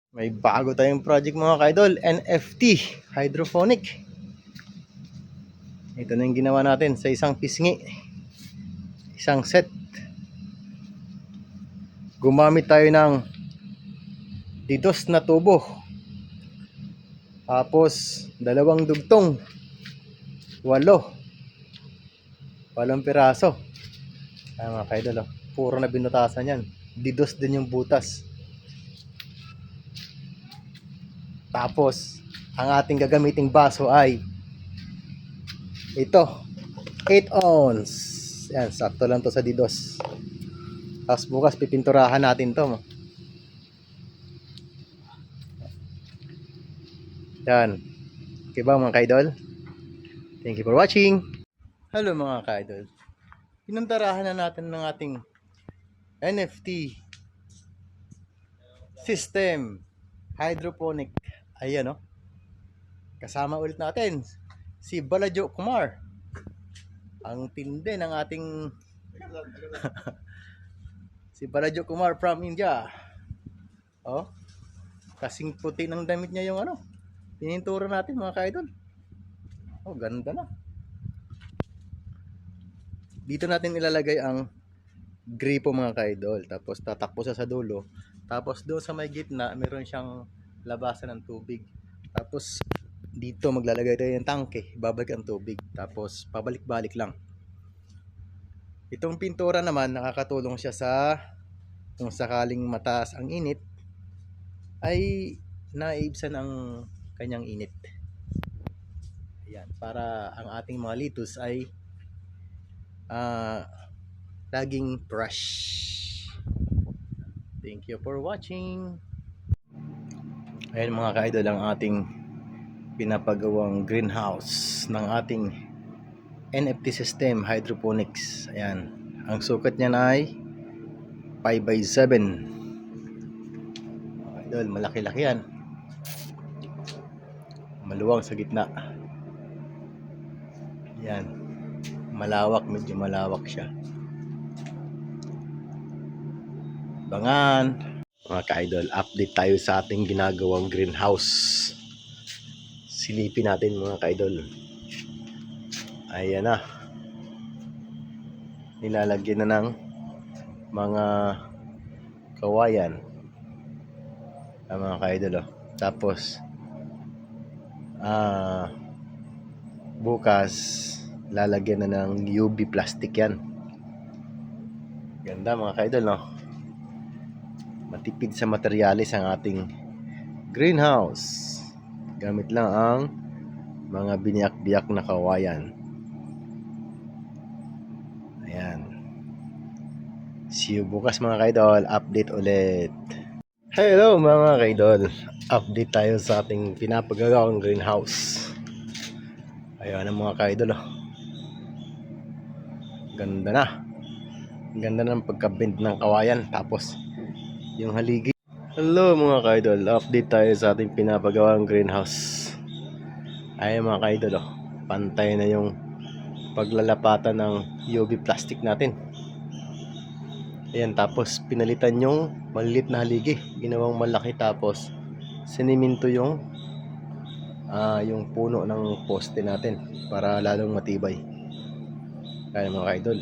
May bago tayong project mga kaidol, NFT, hydroponic. Ito na yung ginawa natin sa isang pisngi, isang set. Gumamit tayo ng didos na tubo. Tapos, dalawang dugtong. 8 piraso. Ay mga kaidol, puro na binutasan yan. Didos din yung butas. Tapos, ang ating gagamiting baso ay ito, 8 ounce. Yan, sakto lang to sa didos. Tapos bukas pipinturahan natin to. Yan. Okay ba mga kaidol? Thank you for watching. Hello mga kaidol. Pinuntarahan na natin ng ating NFT system hydroponic. Ayan o. Kasama ulit natin si Balajo Kumar. Ang tindi ng ating si Balajo Kumar from India. Oh. Kasing puti ng damit niya yung pinintura natin mga kaidol. Oh, ganda na. Dito natin ilalagay ang gripo mga kaidol. Tapos tatakbo sa dulo. Tapos doon sa may gitna, meron siyang labasan ng tubig. Tapos dito maglalagay tayo ng tangke. Babalik ang tubig. Tapos pabalik-balik lang. Itong pintura naman, nakakatulong siya sa kung sakaling mataas ang init, ay naiibsan ang kanyang init. Ayan, para ang ating mga litos ay laging fresh. Thank you for watching. Ayan mga kaidol, ang ating pinapagawang greenhouse ng ating NFT system hydroponics. Ayan, ang sukat niya ay 5x7. Idol, malaki-laki yan. Maluwang sa gitna. Yan. Malawak, medyo malawak siya. Bangan. Mga ka-idol, update tayo sa ating ginagawang greenhouse. Silipin natin mga ka-idol. Ayan na. Nilalagyan na ng mga kawayan. Mga ka-idol. Tapos bukas lalagyan na ng UV plastic yan. Ganda mga kaidol, no? Matipid sa materyales ang ating greenhouse. Gamit lang ang mga biniyak-biyak na kawayan. Ayan. See you bukas mga kaidol. Update ulit. Hello mga kaidol. Update tayo sa ating pinapagagawang greenhouse. Ayan ang mga kaidol, oh. Ganda na. Ganda ng pagka-bend ng kawayan. Tapos yung haligi. Hello mga kaidol. Update tayo sa ating pinapagawang greenhouse. Ayan mga kaidol, oh. Pantay na yung paglalapatan ng UV plastic natin. Ayan, tapos pinalitan yung maliit na haligi. Ginawang malaki, tapos siniminto yung puno ng poste natin para lalong matibay. Kaya mga kaidol,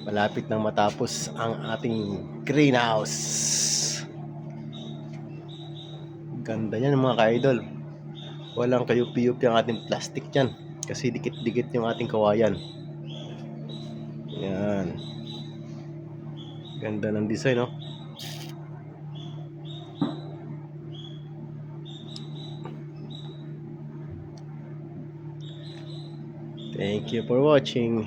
malapit nang matapos ang ating greenhouse. Ganda niyan mga kaidol. Walang kayupi-yupi ang ating plastic dyan, kasi dikit-dikit yung ating kawayan. Yan. Ganda ng design, no? Thank you for watching.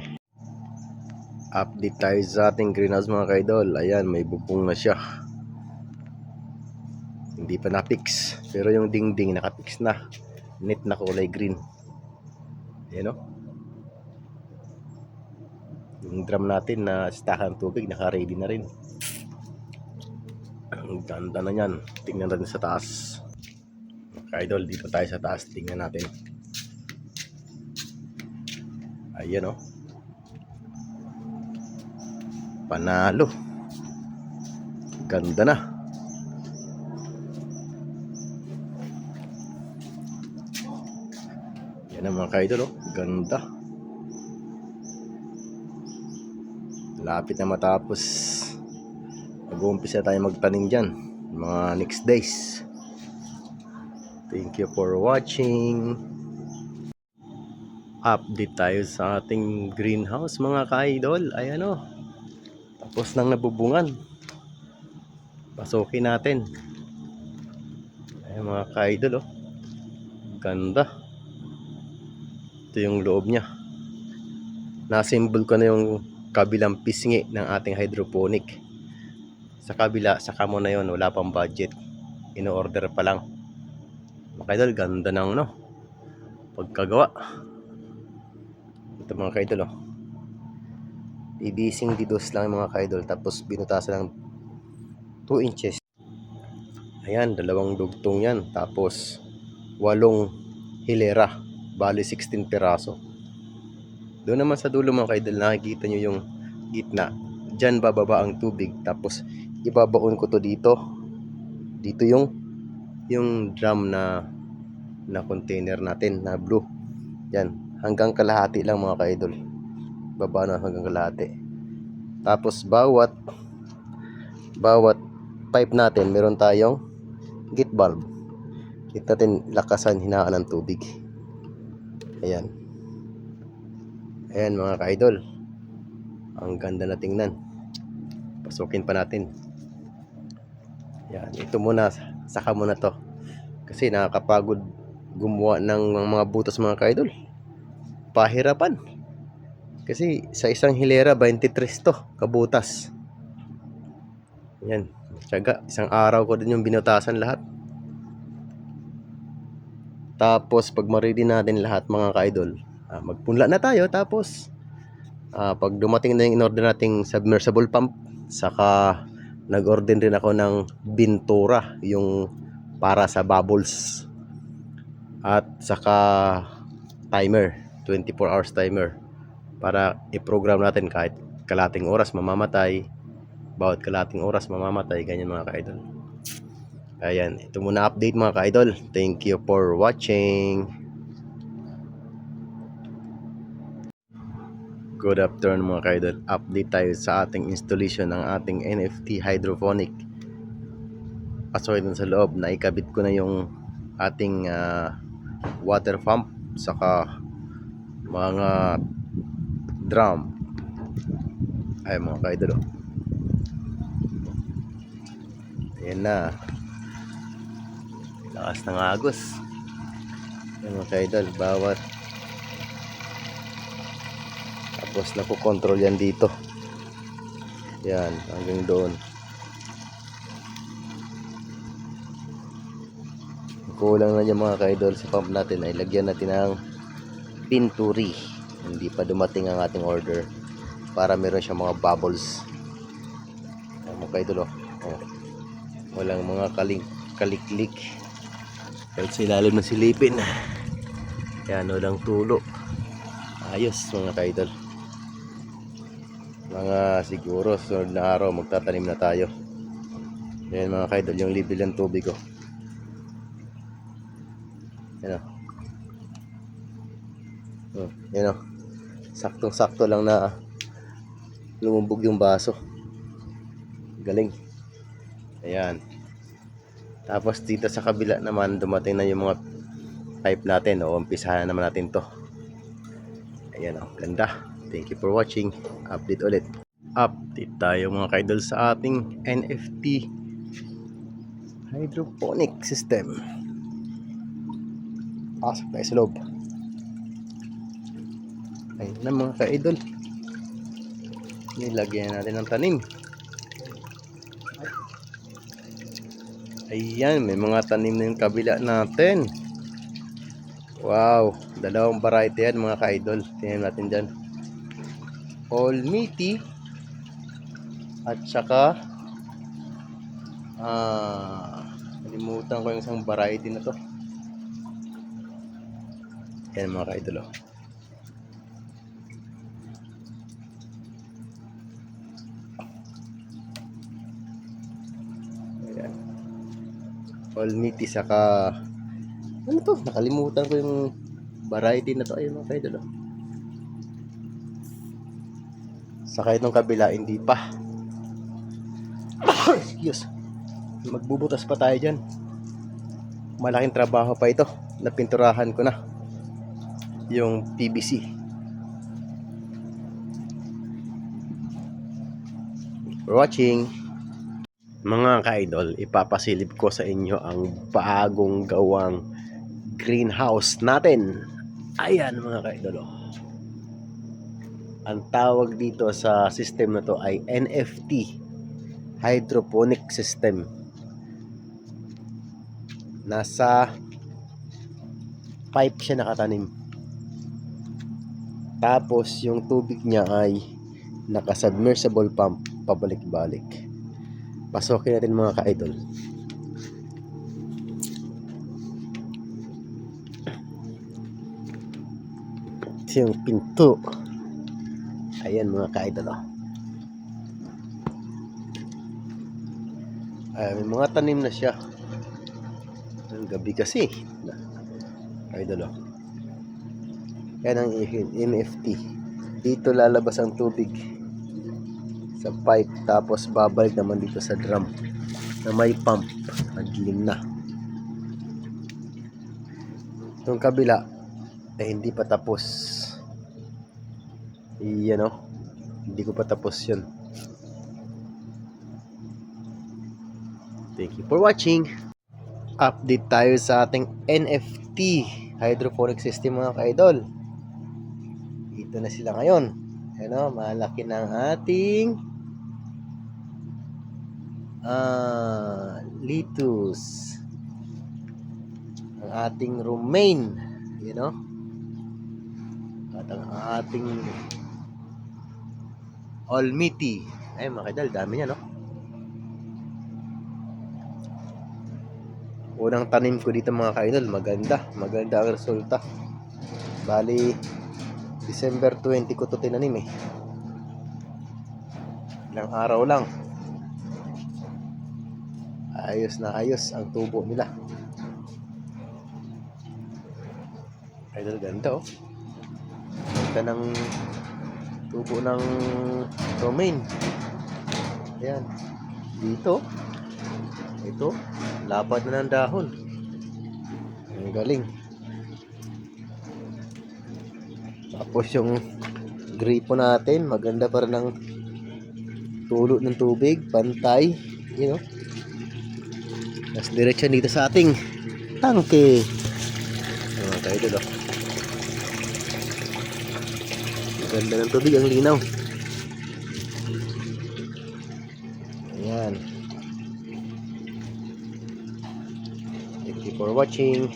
Update tayo sa ating greenhouse mga kaidol. Ayan, may bubong na siya. Hindi pa na-fix, pero yung dingding naka-fix na. Net na kulay green. Ayan, no? Yung drum natin na stakan tubig, naka-ready na rin. Ang ganda na yan. Tingnan natin sa taas. Ka-idol, dito tayo sa taas. Tingnan natin. Ayan, oh. Panalo. Ganda na. Yan ang mga ka-idol, oh. Ganda. Lapit na matapos. Mag-uumpisa tayo magtanim dyan. Mga next days. Thank you for watching. Update tayo sa ating greenhouse mga ka-idol. Ayan o. Tapos nang nabubungan. Pasukin natin. Ayan mga ka-idol oh. Ganda. Ito yung loob niya. Nasimbol ko na yung kabilang pisngi ng ating hydroponic. Sa kabila, saka mo na yun. Wala pang budget. Ino-order pa lang. Mga ka-idol, ganda ng no, pagkagawa. Ito mga ka-idol oh. Ibising didos lang mga ka-idol. Tapos binutasan ng 2 inches. Ayan, dalawang dugtong yan. Tapos 8 hilera. Bali 16 piraso. Doon naman sa dulo mga ka-idol, nakikita nyo yung gitna. Diyan bababa ang tubig. Tapos ibabaon ko to dito. Dito yung drum na container natin na blue. Yan, hanggang kalahati lang mga ka-idol. Baba na hanggang kalahati. Tapos bawat pipe natin meron tayong gate valve. Kita natin lakasan, hinaan ng tubig. Ayan. Ayan mga ka-idol. Ang ganda na tingnan. Pasukin pa natin. Ayan. Ito muna. Saka muna to. Kasi nakakapagod gumawa ng mga butas mga ka-idol. Pahirapan. Kasi sa isang hilera 23 to kabutas. Ayan. Tiyaga. Isang araw ko din yung binutasan lahat. Tapos pag ma-ready natin lahat mga ka-idol, magpunla na tayo. Tapos pag dumating na yung in-order nating submersible pump, saka nag-order rin ako ng Bintura, yung para sa bubbles, at saka timer, 24 hours timer, para i-program natin kahit kalating oras mamamatay, bawat kalating oras mamamatay, ganyan mga ka-idol. Ayan, ito muna update mga ka-idol. Thank you for watching. Good afternoon mga ka-idol. Update tayo sa ating installation ng ating NFT hydroponic. Pasok dun sa loob, naikabit ko na yung ating water pump, saka mga drum. Ay mga ka-idol, ayan na. Lakas ng agos. Ayan mga ka-idol, bawat tapos napokontrol yan dito. Yan, hanggang doon. Kulang na dyan mga ka-idol sa pump natin ay lagyan natin ng pinturi. Hindi pa dumating ang ating order, para meron siyang mga bubbles. Ayan mga ka-idol oh. Walang mga kaliklik kahit sa ilalim ng silipin. Yan, walang tulo. Ayos mga ka-idol. Mga siguro sunod na araw magtatanim na tayo. Yan mga ka-idol, yung level ng tubig ko. Yan o. Yan o. Saktong sakto lang na lumubog yung baso. Galing. Ayan. Tapos dito sa kabila naman dumating na yung mga pipe natin. O, umpisahan naman natin to. Ayan o, ganda. Thank you for watching. Update ulit. Update tayo mga ka-idol sa ating NFT hydroponic system. Pasok tayo sa loob. Ayun na mga ka-idol. Nilagyan natin ng tanim. Ayan, may mga tanim na yung kabila natin. Wow, dalawang variety yan mga ka-idol. Tingnan natin dyan. All meaty at saka kalimutan ko yung isang variety na to. Yan mga ka-idol oh. Ayan. All meaty saka ano to, nakalimutan ko yung Variety na to. Ayun mga kaidol. Oh. Saka itong kabila, hindi pa. Excuse. Magbubutas pa tayo dyan. Malaking trabaho pa ito. Napinturahan ko na yung PVC. For watching. Mga ka-idol, ipapasilip ko sa inyo ang bagong gawang greenhouse natin. Ayan mga ka-idol. Ang tawag dito sa system na to ay NFT, hydroponic system. Nasa pipe siya nakatanim. Tapos yung tubig niya ay naka-submersible pump pabalik-balik. Pasokin natin mga ka-idol. Ito yung pinto. Ayan mga ka-idol. May mga tanim na siya. Ang gabi kasi. Idol. Yan ang NFT. Dito lalabas ang tubig sa pipe, tapos babalik naman dito sa drum na may pump. Naglim na. Itong kabila hindi pa tapos. Iyan o. Hindi ko pa tapos yun. Thank you for watching. Update tayo sa ating NFT hydroponic system mga ka-idol. Ito na sila ngayon. Ano, malaki ng ating lettuce. Ang ating romaine, you know. At ang ating almiti. Ay mga ka-idol, dami niya, no? Unang tanim ko dito mga ka-idol, maganda ang resulta. Bali December 20 ko to tinanim eh. Ilang araw lang. Ayos na ayos ang tubo nila. Idol, ganda oh. Ganda ng tubo ng romaine. Ayan. Dito. Ito. Lapad na ng dahon. Ang galing. Tapos yung gripo natin, maganda pa rin ang tulo ng tubig, pantay, you know. Mas diretso dito sa ating tangke. Tayo dito. Maganda ng tubig, ang linaw. Ayan. Thank you for watching.